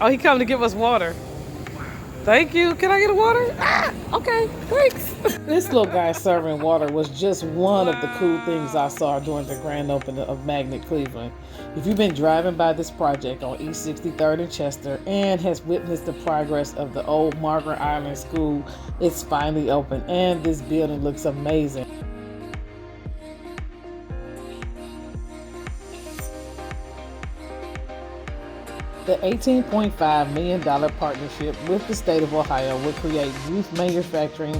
Oh, he come to give us water. Thank you. Can I get a water? Ah, okay, thanks. This little guy serving water was just one of the cool things I saw during the grand opening of Magnet Cleveland. If you've been driving by this project on East 63rd and Chester and has witnessed the progress of the old Margaret Island School, it's finally open and this building looks amazing. The $18.5 million partnership with the state of Ohio will create youth manufacturing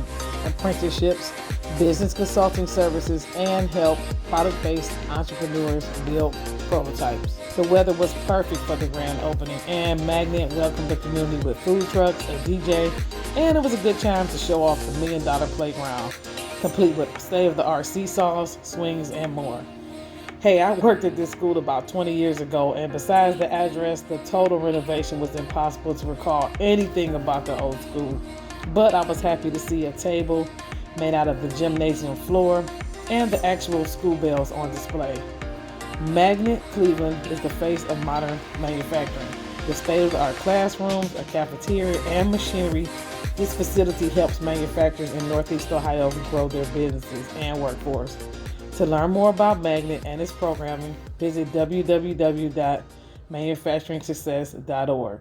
apprenticeships, business consulting services, and help product-based entrepreneurs build prototypes. The weather was perfect for the grand opening, and Magnet welcomed the community with food trucks, a DJ, and it was a good time to show off the $1 million playground, complete with state-of-the-art seesaws, swings, and more. Hey, I worked at this school about 20 years ago, and besides the address, the total renovation was impossible to recall anything about the old school. But I was happy to see a table made out of the gymnasium floor and the actual school bells on display. Magnet Cleveland is the face of modern manufacturing. With state-of-the-art classrooms, a cafeteria, and machinery, this facility helps manufacturers in Northeast Ohio grow their businesses and workforce. To learn more about Magnet and its programming, visit www.manufacturingsuccess.org.